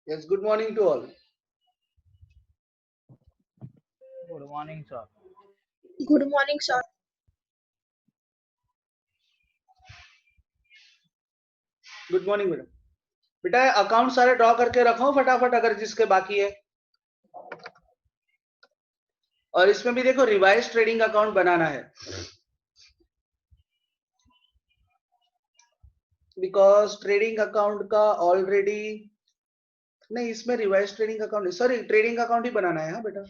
Yes, good morning to all. Good morning, sir. Good morning, sir. Good morning बेटा. बेटा account सारे draw करके रखो फटाफट अगर जिसके बाकी है. और इसमें भी देखो रिवाइज ट्रेडिंग अकाउंट बनाना है, बिकॉज ट्रेडिंग अकाउंट का ऑलरेडी नहीं, इसमें रिवाइज ट्रेडिंग अकाउंट नहीं, सॉरी ट्रेडिंग अकाउंट ही बनाना है. हाँ बेटा,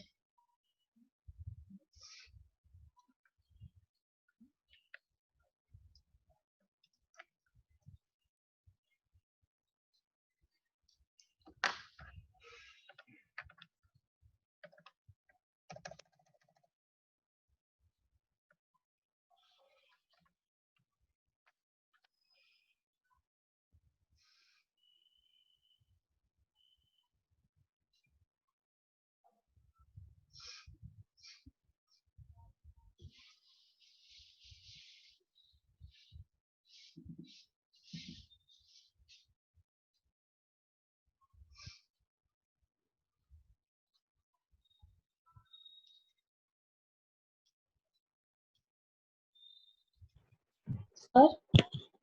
सर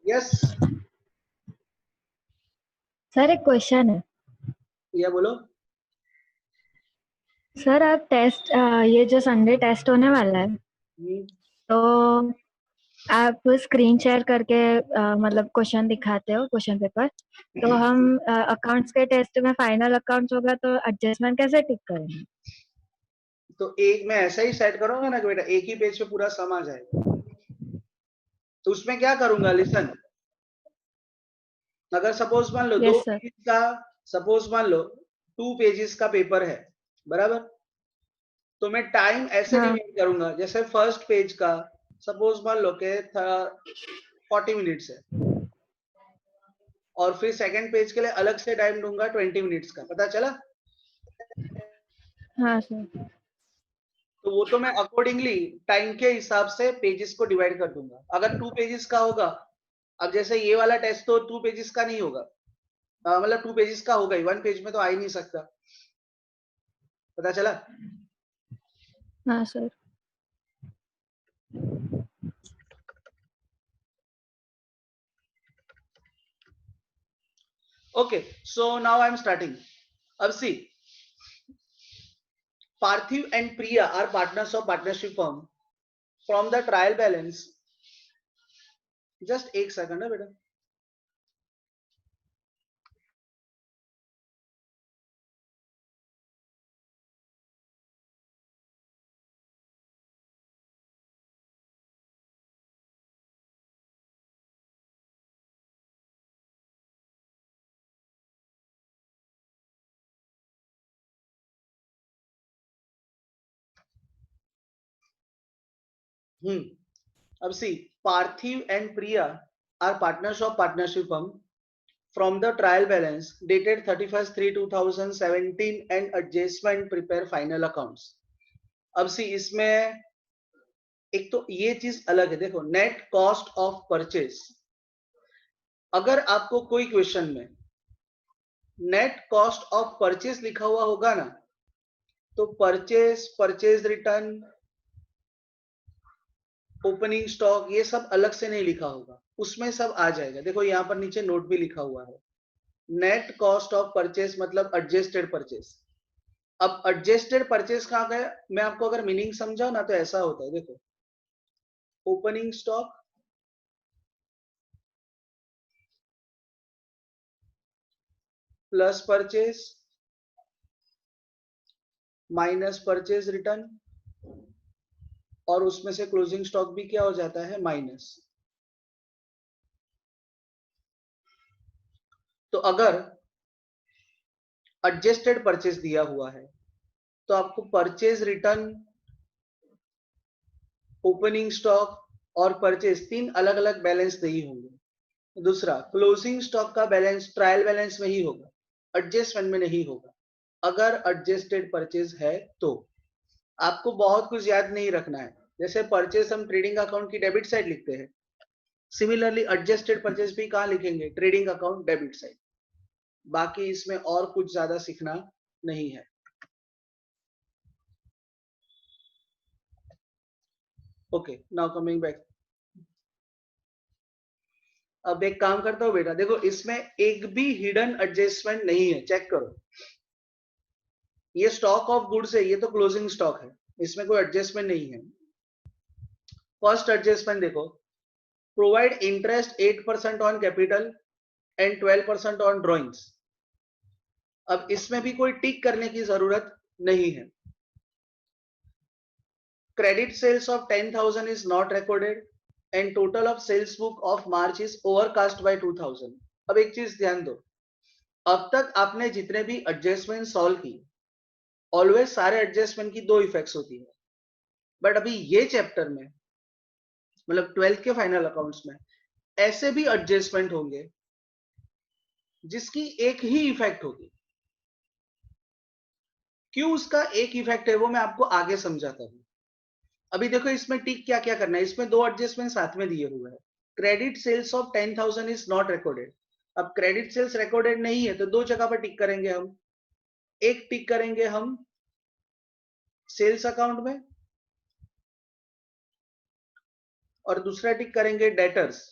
यस सर एक क्वेश्चन है. या बोलो. सर आप टेस्ट ये जो संडे टेस्ट होने वाला है तो आप स्क्रीन शेयर करके मतलब क्वेश्चन दिखाते हो, क्वेश्चन पेपर. तो हम अकाउंट्स के टेस्ट में फाइनल अकाउंट्स होगा तो एडजस्टमेंट कैसे टिक करेंगे? तो एक मैं ऐसा ही सेट करूंगा ना कि बेटा एक ही पेज पे पूरा सम आ जाएगा. तो उसमें क्या करूंगा, लिसन. अगर सपोज मान लो Yes, sir. सपोज मान लो 2 पेजेस का पेपर है, बराबर. तो मैं टाइम ऐसे हाँ. डिवाइड करूंगा, जैसे फर्स्ट पेज का सपोज मान लो के 40 मिनट्स है, और फिर सेकंड पेज के लिए अलग से टाइम दूंगा 20 मिनट्स का. पता चला? हाँ सर. तो वो तो मैं अकॉर्डिंगली टाइम के हिसाब से पेजेस को डिवाइड कर दूंगा. अगर 2 पेजेस का होगा, अब जैसे ये वाला टेस्ट तो 2 पेजेस का नहीं होगा, मतलब 2 पेजेस का होगा ही, 1 पेज में तो आ ही नहीं सकता. पता चला? हाँ sir. Okay, so now I'm starting. अब see, Parthiv and Priya are partners of partnership firm. From the trial balance, just एक second है बेटा. अब see, Parthiv and Priya are partners of partnership firm. From the trial balance dated 31st 3 2017 and adjustment prepare final accounts. अब see इसमें एक तो ये चीज अलग है. देखो, नेट कॉस्ट ऑफ परचेज. अगर आपको कोई क्वेश्चन में नेट कॉस्ट ऑफ परचेज लिखा हुआ होगा ना, तो परचेज रिटर्न, ओपनिंग स्टॉक, ये सब अलग से नहीं लिखा होगा, उसमें सब आ जाएगा. देखो यहाँ पर नीचे नोट भी लिखा हुआ है, नेट कॉस्ट ऑफ परचेज मतलब एडजस्टेड परचेज. अब एडजस्टेड परचेज कहाँ गया, मैं आपको अगर मीनिंग समझाऊं ना तो ऐसा होता है. देखो, opening stock plus purchase minus purchase return, और उसमें से क्लोजिंग स्टॉक भी क्या हो जाता है, माइनस. तो अगर एडजस्टेड परचेज दिया हुआ है तो आपको परचेज रिटर्न, ओपनिंग स्टॉक और परचेज 3 अलग अलग बैलेंस नहीं होंगे. दूसरा, क्लोजिंग स्टॉक का बैलेंस ट्रायल बैलेंस में ही होगा, एडजस्टमेंट में नहीं होगा. अगर एडजस्टेड परचेज है तो आपको बहुत कुछ याद नहीं रखना है. जैसे परचेज हम ट्रेडिंग अकाउंट की डेबिट साइड लिखते हैं, सिमिलरली एडजस्टेड परचेज भी कहां लिखेंगे, ट्रेडिंग अकाउंट डेबिट साइड. बाकी इसमें और कुछ ज्यादा सीखना नहीं है। Okay, now coming back. अब एक काम करता हूं बेटा, देखो इसमें एक भी हिडन एडजस्टमेंट नहीं है, चेक करो। ये स्टॉक ऑफ गुड्स है, ये तो क्लोजिंग स्टॉक है, इसमें कोई एडजस्टमेंट नहीं है। फर्स्ट एडजस्टमेंट देखो, provide interest 8% on capital and 12% on drawings. अब इसमें भी कोई टिक करने की जरूरत नहीं है। Credit sales of 10,000 is not recorded and total of sales book of March is overcast by 2,000। अब एक चीज ध्यान दो, अब तक आपने जितने भी एडजस्टमेंट सॉल्व की, ऑलवेज सारे एडजस्टमेंट की दो इफेक्ट्स होती है, बट अभी ये चैप्टर में मतलब 12th के फाइनल अकाउंट्स में ऐसे भी एडजस्टमेंट होंगे जिसकी एक ही इफेक्ट होगी। क्यों उसका एक इफेक्ट है वो मैं आपको आगे समझाता हूं। अभी देखो इसमें टिक क्या क्या करना है, इसमें दो एडजस्टमेंट साथ में दिए हुए हैं। Credit sales of 10,000 is not recorded. अब क्रेडिट सेल्स रिकॉर्डेड नहीं है तो दो जगह पर टिक करेंगे हम। एक टिक करेंगे हम सेल्स अकाउंट में और दूसरा टिक करेंगे डेटर्स।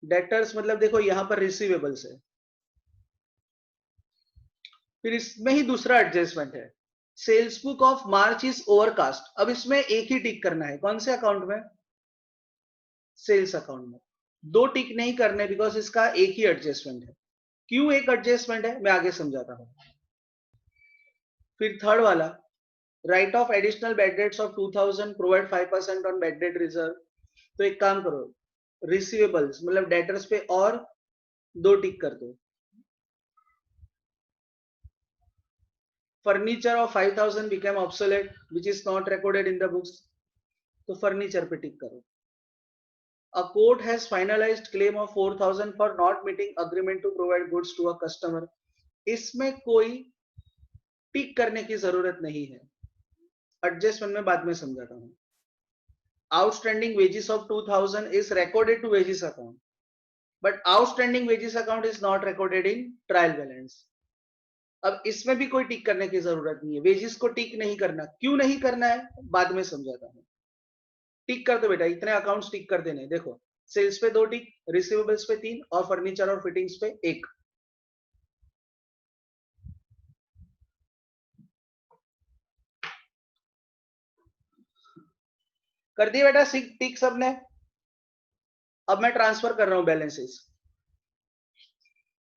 डेटर्स मतलब देखो यहां पर रिसीवेबल्स है। फिर इसमें ही दूसरा एडजस्टमेंट है, sales book of March is overcast. अब इसमें एक ही टिक करना है, कौन से अकाउंट में? सेल्स अकाउंट में। दो टिक नहीं करने बिकॉज इसका एक ही एडजस्टमेंट है। क्यों एक एडजस्टमेंट है मैं आगे समझाता हूं। फिर थर्ड वाला, right of additional bad debts of 2,000, provide 5% on bad debt reserve. तो एक काम करो, रिसीवेबल्स मतलब डेटर्स पे और दो टिक कर दो। Furniture of 5,000 became obsolete which is not recorded in the books, तो फर्नीचर पे टिक करो। A court has finalized claim of 4,000 for not meeting agreement to provide goods to a customer. इसमें कोई टिक करने की जरूरत नहीं है, एडजस्टमेंट में बाद में समझाता हूं। Outstanding wages of 2,000 is recorded to wages account, but outstanding wages account is not recorded in trial balance. अब इसमें भी कोई टिक करने की जरूरत नहीं है, वेजेस को टिक नहीं करना। क्यों नहीं करना है बाद में समझाता हूं। टिक कर दो बेटा, इतने अकाउंट्स टिक कर देने। देखो सेल्स पे दो टिक, रिसीवेबल्स पे 3 और फर्नीचर और फिटिंग्स पे 1। कर दिए बेटा टिक सबने। अब मैं ट्रांसफर कर रहा हूं बैलेंसेस।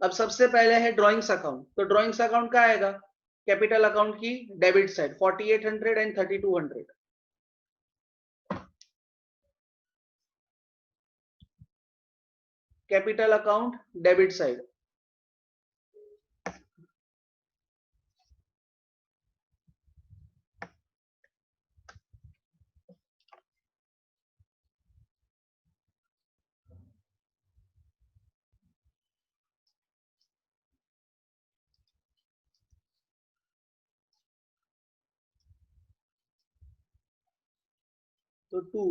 अब सबसे पहले है ड्रॉइंग्स अकाउंट, तो ड्रॉइंग्स अकाउंट का आएगा कैपिटल अकाउंट की debit side 4800 and 3200। Capital account debit side, तो 2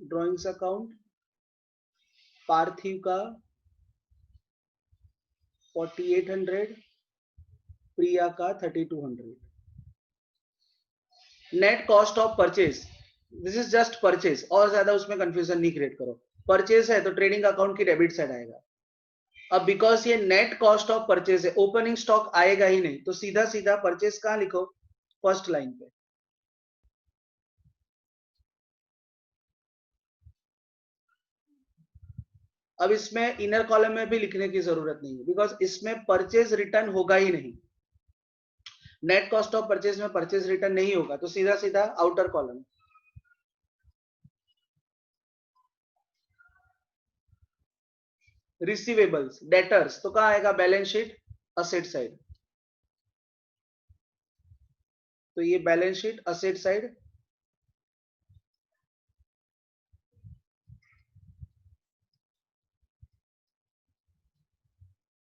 ड्रॉइंग्स अकाउंट, पार्थिव का 4800, प्रिया का 3200। Net cost of purchase, this is just purchase, और ज्यादा उसमें कंफ्यूजन नहीं क्रिएट करो। परचेज है तो ट्रेडिंग अकाउंट की डेबिट साइड आएगा। अब बिकॉज ये नेट कॉस्ट ऑफ परचेज है, ओपनिंग स्टॉक आएगा ही नहीं, तो सीधा सीधा परचेज कहां लिखो? फर्स्ट लाइन पे। अब इसमें इनर कॉलम में भी लिखने की जरूरत नहीं है बिकॉज इसमें परचेज रिटर्न होगा ही नहीं। नेट कॉस्ट ऑफ परचेज में परचेज रिटर्न नहीं होगा, तो सीधा सीधा आउटर कॉलम। रिसीवेबल्स डेटर्स, तो कहां आएगा? Balance sheet asset side. तो ये balance sheet asset side.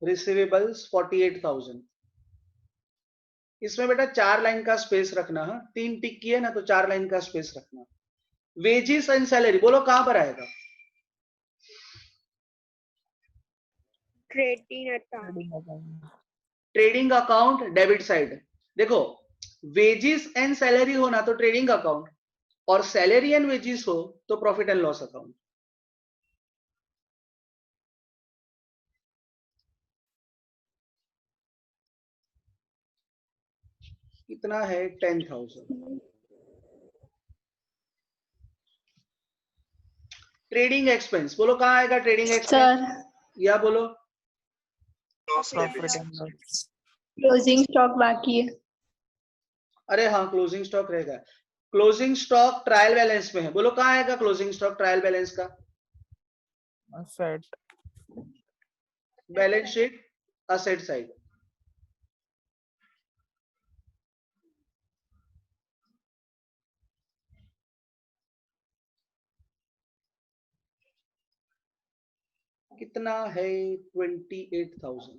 Receivables 48,000। इसमें बेटा 4 लाइन का स्पेस रखना है, 3 टिक किए ना तो 4 लाइन का स्पेस रखना। वेजेस एंड सैलरी, बोलो कहां पर आएगा? Trading account. Trading account debit side. देखो वेजेस एंड सैलरी हो ना तो ट्रेडिंग अकाउंट, और सैलरी एंड वेजेस हो तो प्रॉफिट एंड लॉस अकाउंट। कितना है? 10,000। ट्रेडिंग एक्सपेंस, बोलो कहां आएगा ट्रेडिंग एक्सपेंस? या बोलो क्लोजिंग स्टॉक बाकी है। अरे हाँ, क्लोजिंग स्टॉक रहेगा। क्लोजिंग स्टॉक ट्रायल बैलेंस में है, बोलो कहां आएगा क्लोजिंग स्टॉक ट्रायल बैलेंस का? Asset. Balance sheet asset side. कितना है? 28,000।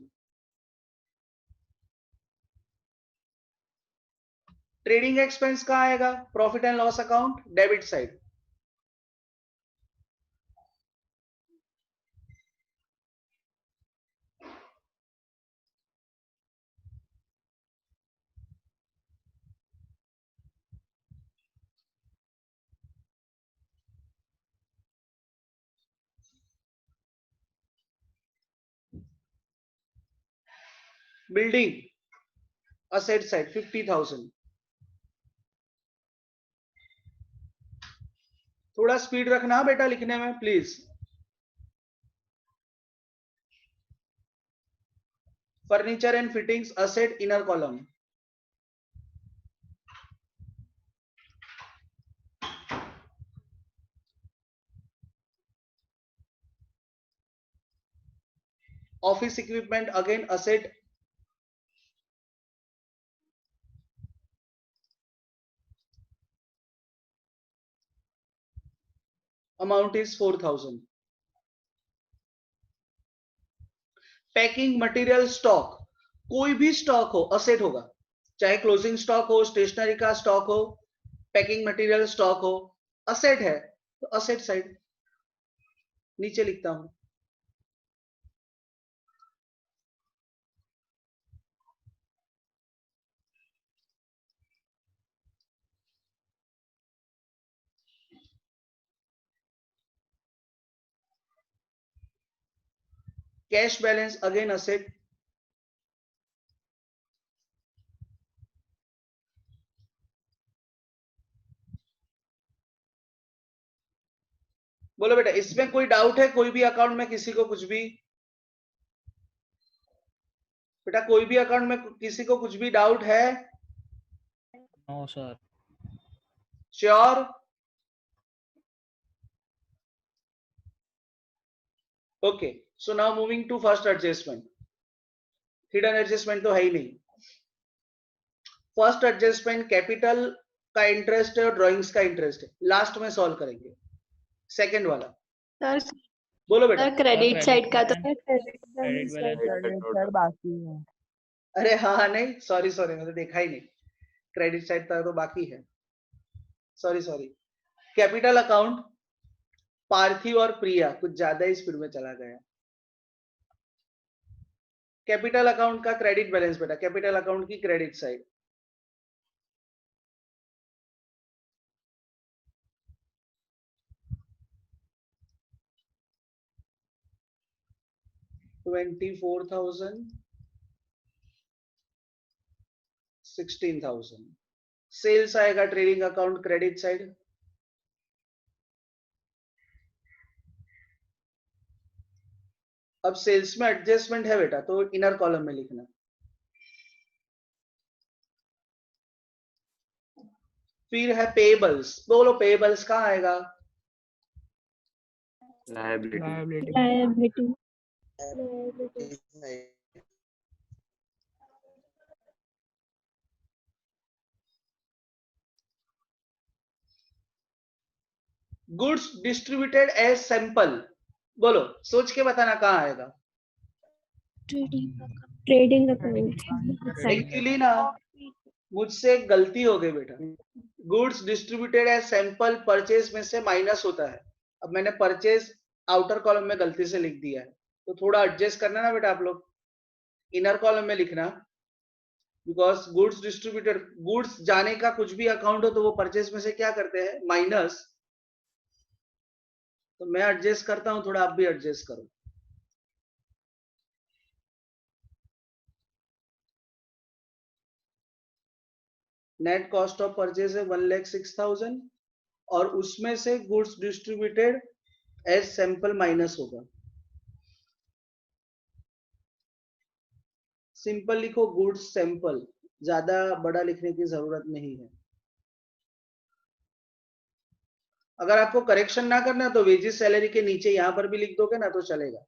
ट्रेडिंग एक्सपेंस कहां आएगा? Profit and loss account debit side. Building asset side 50,000। थोड़ा स्पीड रखना बेटा लिखने में please. Furniture and fittings asset inner column. Office equipment again asset. Amount is 4,000। Packing material stock, कोई भी स्टॉक हो असेट होगा, चाहे क्लोजिंग स्टॉक हो, स्टेशनरी का स्टॉक हो, पैकिंग मटेरियल स्टॉक हो, असेट है तो असेट साइड। नीचे लिखता हूं कैश बैलेंस अगेन असेट। बोलो बेटा इसमें कोई डाउट है? कोई भी अकाउंट में किसी को कुछ भी? बेटा कोई भी अकाउंट में किसी को कुछ भी डाउट है? No sir. Sure? Okay, so now moving to first adjustment. Hidden adjustment तो है ही नहीं। फर्स्ट एडजस्टमेंट कैपिटल का इंटरेस्ट है और ड्राइंग्स का इंटरेस्ट है, लास्ट में सॉल्व करेंगे। सेकंड वाला सर बोलो बेटा। क्रेडिट साइड का तो क्रेडिट बैलेंस बाकी है। अरे हाँ नहीं, सॉरी सॉरी, मैंने देखा ही नहीं। क्रेडिट साइड का तो बाकी है, सॉरी सॉरी। कैपिटल अकाउंट पार्थिव और प्रिया कुछ ज्यादा ही स्पीड में चला गया। कैपिटल अकाउंट का क्रेडिट बैलेंस बेटा, कैपिटल अकाउंट की क्रेडिट साइड। $24,000, $16,000। सेल्स आएगा ट्रेडिंग अकाउंट क्रेडिट साइड। अब सेल्स में एडजस्टमेंट है बेटा तो इनर कॉलम में लिखना। फिर है पेबल्स, बोलो पेबल्स कहां आएगा? Liability. Goods distributed as sample, बोलो सोच के बताना कहां आएगा? ट्रेडिंग अकाउंट एक्चुअली ना मुझसे एक गलती हो गई बेटा, goods distributed as sample purchase में से माइनस होता है। अब मैंने परचेज आउटर कॉलम में गलती से लिख दिया है, तो थोड़ा एडजस्ट करना ना बेटा आप लोग, इनर कॉलम में लिखना, बिकॉज गुड्स डिस्ट्रीब्यूटेड, गुड्स जाने का कुछ भी अकाउंट हो तो वो परचेज में से क्या करते हैं, माइनस। तो मैं एडजस्ट करता हूं, थोड़ा आप भी एडजस्ट करो। नेट कॉस्ट ऑफ परचेज है 1,06,000 और उसमें से goods distributed as sample minus होगा। सिंपल लिखो गुड्स सैंपल, ज्यादा बड़ा लिखने की जरूरत नहीं है। अगर आपको करेक्शन ना करना तो वेजेस सैलरी के नीचे यहां पर भी लिख दोगे ना तो चलेगा।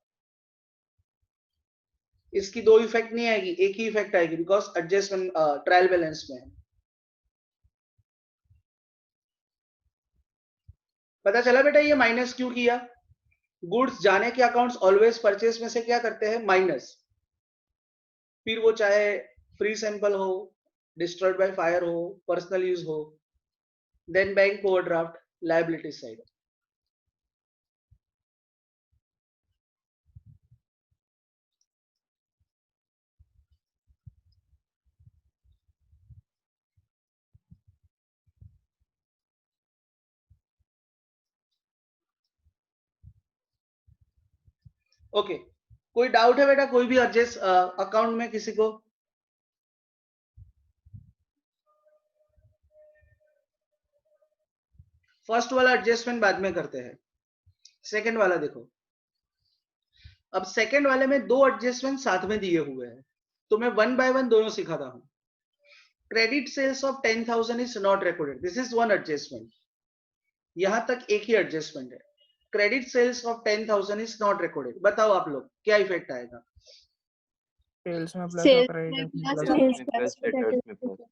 इसकी दो इफेक्ट नहीं आएगी, एक ही इफेक्ट आएगी, बिकॉज एडजस्टमेंट ट्रायल बैलेंस में है। पता चला बेटा ये माइनस क्यों किया? गुड्स जाने के अकाउंट्स ऑलवेज परचेज में से क्या करते हैं, माइनस। फिर वो चाहे फ्री सैंपल हो, डिस्ट्रॉयड बाय फायर हो, पर्सनल यूज हो, then bank overdraft, liability side. Okay, कोई डाउट है बेटा, कोई भी एडजस्ट अकाउंट में किसी को? फर्स्ट वाला एडजस्टमेंट बाद में करते हैं, सेकंड वाला देखो। अब सेकंड वाले में दो एडजस्टमेंट साथ में दिए हुए हैं, तो मैं वन बाय वन दोनों सिखाता हूं। Credit sales of 10,000 is not recorded, this is one adjustment. यहां तक एक ही एडजस्टमेंट है, credit sales of 10,000 is not recorded. बताओ आप लोग क्या इफेक्ट आएगा? सेल्स में प्लस और सेल्स क्रेडिट में में प्लस प्लस। और प्लस डेटर्स में प्लस।